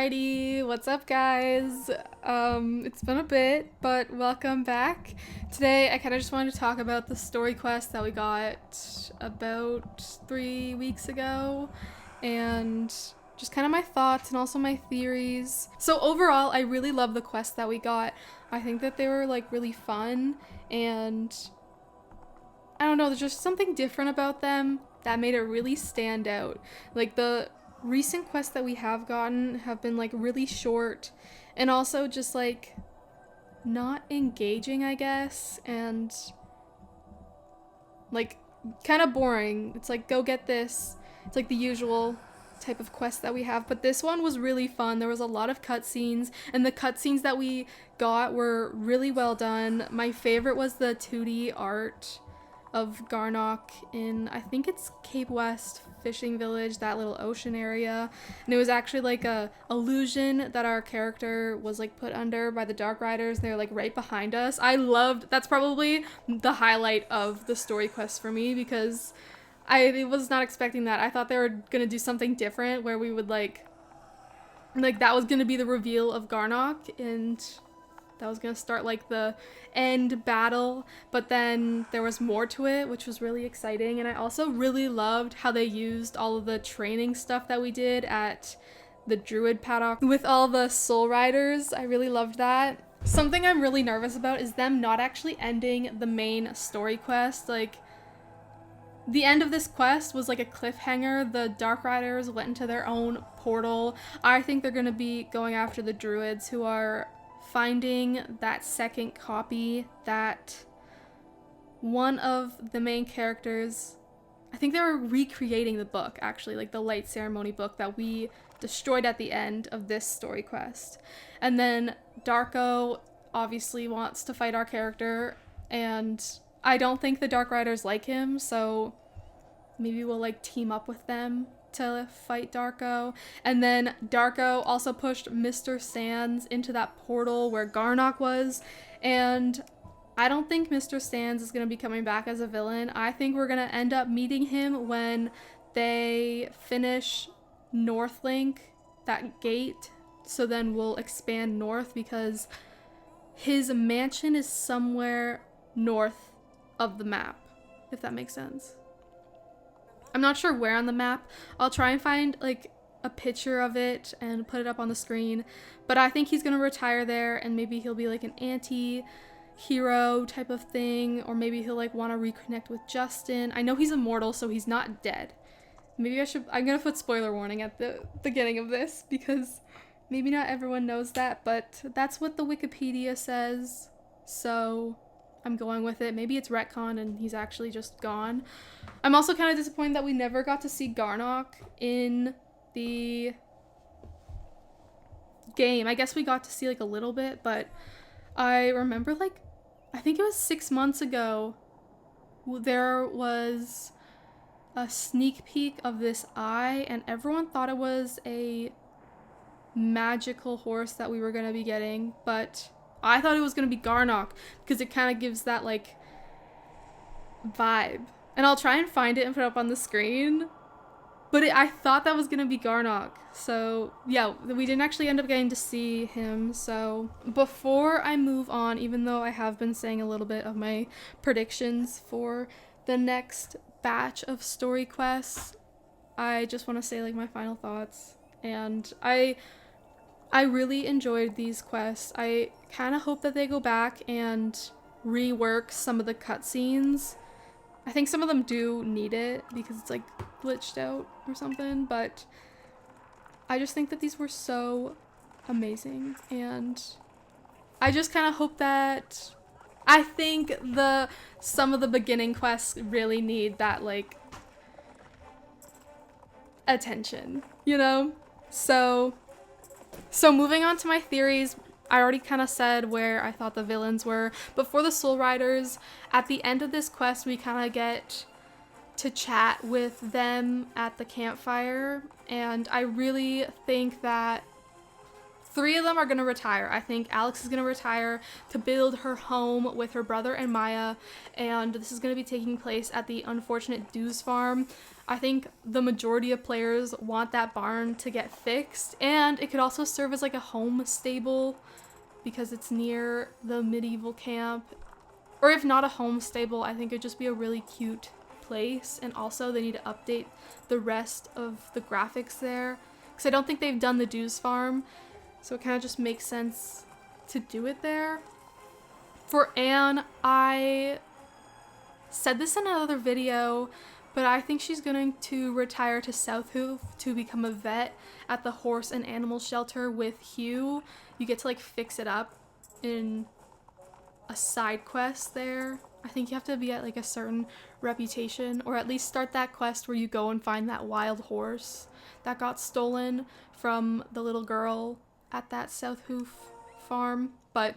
Alrighty, what's up guys? It's been a bit, but welcome back. Today I kind of just wanted to talk about the story quest that we got about 3 weeks ago, and just kind of my thoughts and also my theories. So overall, I really love the quests that we got. I think that they were like really fun, and I don't know, there's just something different about them that made it really stand out. Like the recent quests that we have gotten have been like really short and also just like not engaging, I guess, and like kind of boring. It's like, go get this. It's like the usual type of quest that we have, but this one was really fun. There was a lot of cutscenes, and the cutscenes that we got were really well done. My favorite was the 2D art of Garnok in, I think it's Cape West fishing village, that little ocean area, and it was actually like a illusion that our character was like put under by the Dark Riders, and they were like right behind us. I loved, that's probably the highlight of the story quest for me, because I was not expecting that. I thought they were gonna do something different where we would like that was gonna be the reveal of Garnok, and that was gonna start like the end battle, but then there was more to it, which was really exciting. And I also really loved how they used all of the training stuff that we did at the Druid paddock with all the Soul Riders. I really loved that. Something I'm really nervous about is them not actually ending the main story quest. Like, the end of this quest was like a cliffhanger. The Dark Riders went into their own portal. I think they're gonna be going after the Druids, who are finding that second copy that one of the main characters, I think they were recreating the book, actually, like the Light Ceremony book that we destroyed at the end of this story quest. And then Darko obviously wants to fight our character, and I don't think the Dark Riders like him, so maybe we'll like team up with them to fight Darko. And then Darko also pushed Mr. Sands into that portal where Garnok was, and I don't think Mr. Sands is going to be coming back as a villain. I think we're going to end up meeting him when they finish Northlink, that gate, so then we'll expand north, because his mansion is somewhere north of the map, if that makes sense. I'm not sure where on the map. I'll try and find like a picture of it and put it up on the screen, but I think he's gonna retire there, and maybe he'll be like an anti-hero type of thing, or maybe he'll like want to reconnect with Justin. I know he's immortal, so he's not dead. Maybe I'm gonna put spoiler warning at the beginning of this, because maybe not everyone knows that, but that's what the Wikipedia says, so I'm going with it. Maybe it's retcon and he's actually just gone. I'm also kind of disappointed that we never got to see Garnok in the game. I guess we got to see like a little bit, but I remember like, I think it was 6 months ago, there was a sneak peek of this eye, and everyone thought it was a magical horse that we were going to be getting, but I thought it was going to be Garnok, because it kind of gives that like vibe. And I'll try and find it and put it up on the screen, but I thought that was going to be Garnok. So yeah, we didn't actually end up getting to see him. So before I move on, even though I have been saying a little bit of my predictions for the next batch of story quests, I just want to say like my final thoughts. And I really enjoyed these quests. I kind of hope that they go back and rework some of the cutscenes. I think some of them do need it because it's like glitched out or something, but I just think that these were so amazing, and I just kind of hope that, I think some of the beginning quests really need that like attention, you know? So moving on to my theories, I already kind of said where I thought the villains were, but for the Soul Riders, at the end of this quest, we kind of get to chat with them at the campfire, and I really think that 3 of them are going to retire. I think Alex is going to retire to build her home with her brother and Maya, and this is going to be taking place at the Unfortunate Dews Farm. I think the majority of players want that barn to get fixed, and it could also serve as like a home stable because it's near the medieval camp. Or if not a home stable, I think it'd just be a really cute place. And also they need to update the rest of the graphics there because I don't think they've done the Dews Farm, so it kind of just makes sense to do it there. For Anne, I said this in another video, but I think she's going to retire to South Hoof to become a vet at the horse and animal shelter with Hugh. You get to like fix it up in a side quest there. I think you have to be at like a certain reputation, or at least start that quest where you go and find that wild horse that got stolen from the little girl at that South Hoof farm. But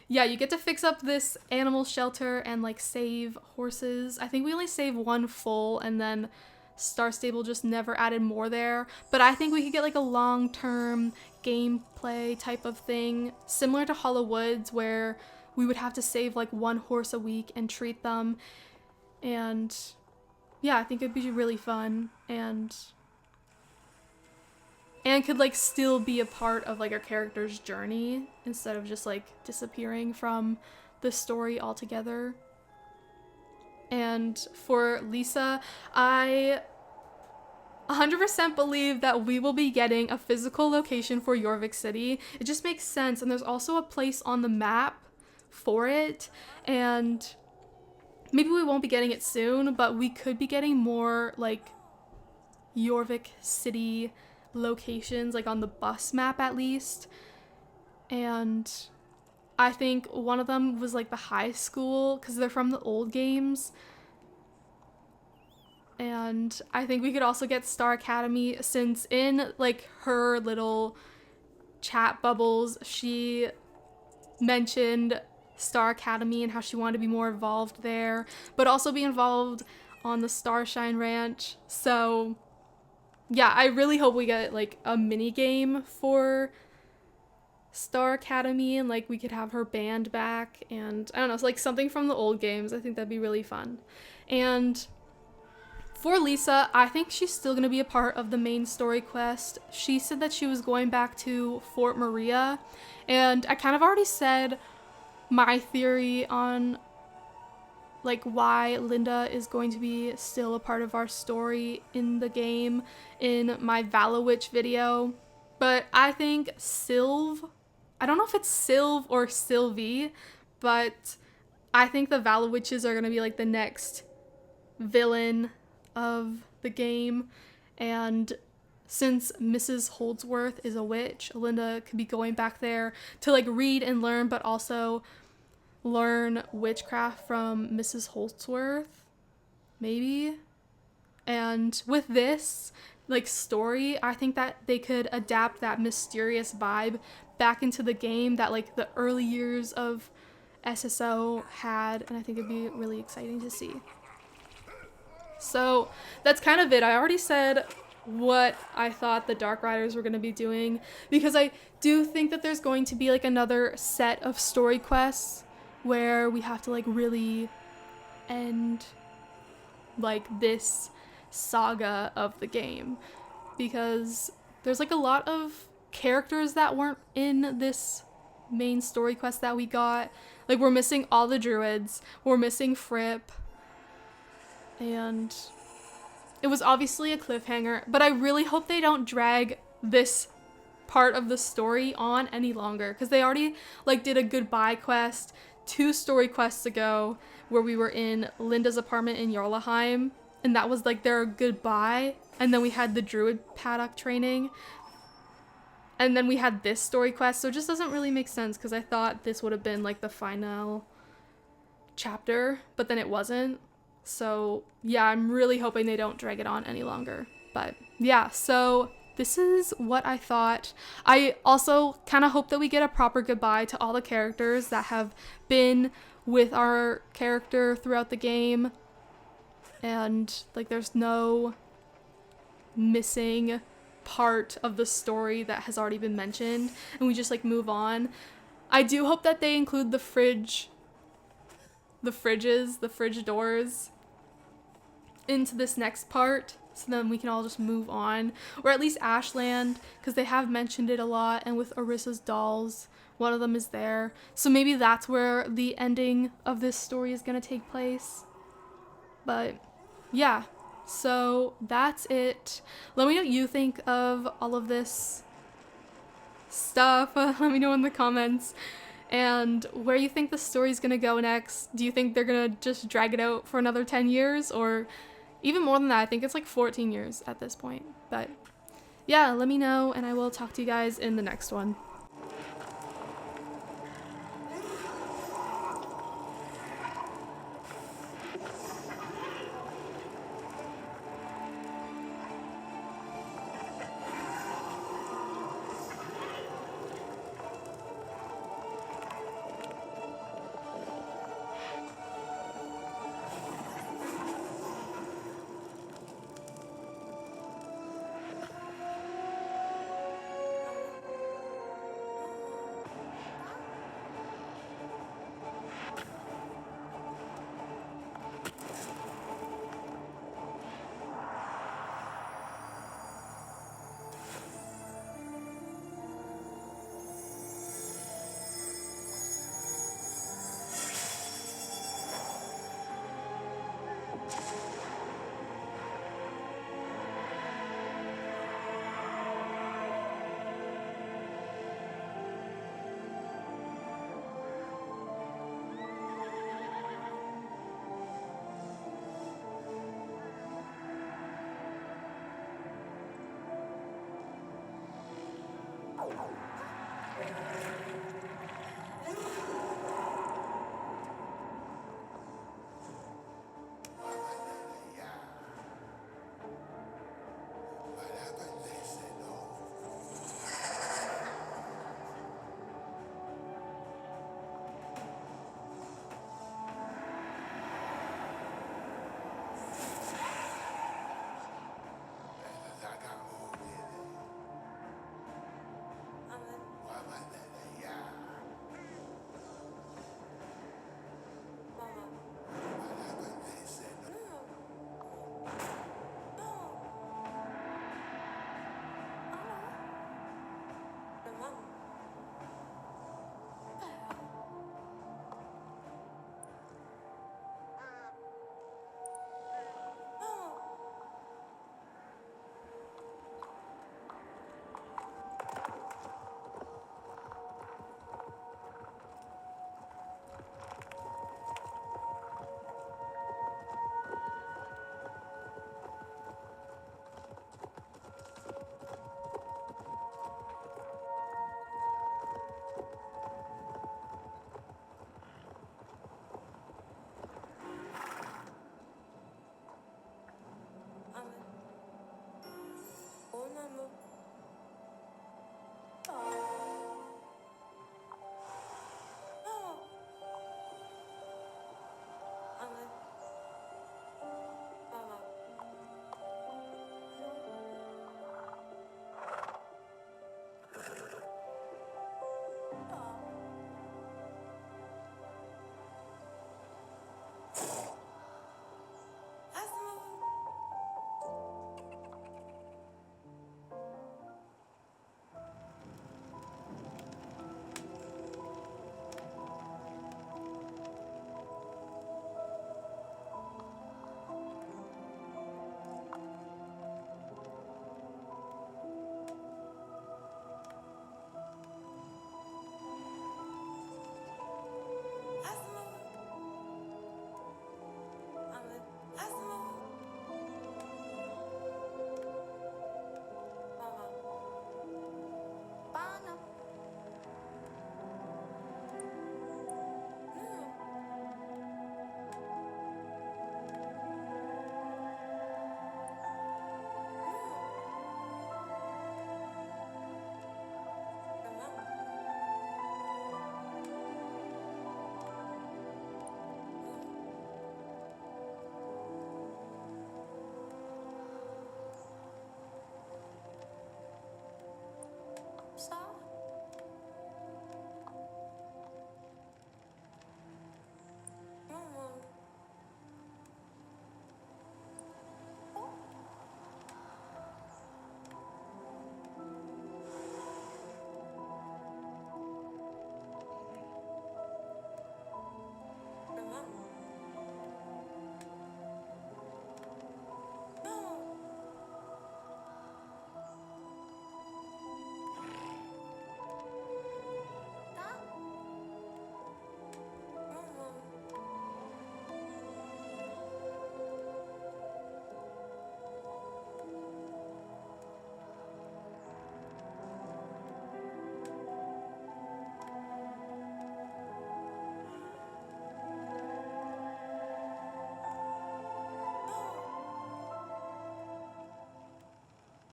yeah, you get to fix up this animal shelter and like save horses. I think we only save one full, and then Star Stable just never added more there. But I think we could get like a long-term gameplay type of thing, similar to Hollow Woods, where we would have to save like one horse a week and treat them. And yeah, I think it'd be really fun, and could like still be a part of like our character's journey instead of just like disappearing from the story altogether. And for Lisa, I 100% believe that we will be getting a physical location for Jorvik City. It just makes sense, and there's also a place on the map for it, and maybe we won't be getting it soon, but we could be getting more like Jorvik City locations, like on the bus map at least. And I think one of them was like the high school, because they're from the old games. And I think we could also get Star Academy, since in like her little chat bubbles she mentioned Star Academy and how she wanted to be more involved there, but also be involved on the Starshine Ranch. So yeah, I really hope we get like a mini game for Star Academy, and like we could have her band back, and I don't know, it's like something from the old games. I think that'd be really fun. And for Lisa, I think she's still going to be a part of the main story quest. She said that she was going back to Fort Maria, and I kind of already said my theory on like why Linda is going to be still a part of our story in the game in my Valowitch video. But I think Sylv, I don't know if it's Sylv or Sylvie, but I think the Valowitches are going to be like the next villain of the game. And since Mrs. Holdsworth is a witch, Linda could be going back there to like read and learn, but also learn witchcraft from Mrs. Holdsworth, maybe. And with this like story, I think that they could adapt that mysterious vibe back into the game that like the early years of SSO had, and I think it'd be really exciting to see. So that's kind of it. I already said what I thought the Dark Riders were going to be doing, because I do think that there's going to be like another set of story quests where we have to like really end like this saga of the game, because there's like a lot of characters that weren't in this main story quest that we got. Like we're missing all the druids, we're missing Fripp, and it was obviously a cliffhanger, but I really hope they don't drag this part of the story on any longer, because they already like did a goodbye quest 2 story quests ago where we were in Linda's apartment in Jarlaheim, and that was like their goodbye. And then we had the druid paddock training, and then we had this story quest. So it just doesn't really make sense, because I thought this would have been like the final chapter, but then it wasn't. So yeah, I'm really hoping they don't drag it on any longer. But yeah, so this is what I thought. I also kind of hope that we get a proper goodbye to all the characters that have been with our character throughout the game, and like there's no missing part of the story that has already been mentioned, and we just like move on. I do hope that they include the fridge doors into this next part, so then we can all just move on, or at least Ashland, because they have mentioned it a lot, and with Orissa's dolls, one of them is there, so maybe that's where the ending of this story is going to take place. But yeah, so that's it. Let me know what you think of all of this stuff. Let me know in the comments, and where you think the story's gonna go next. Do you think they're gonna just drag it out for another 10 years, or even more than that? I think it's like 14 years at this point. But yeah, let me know, and I will talk to you guys in the next one.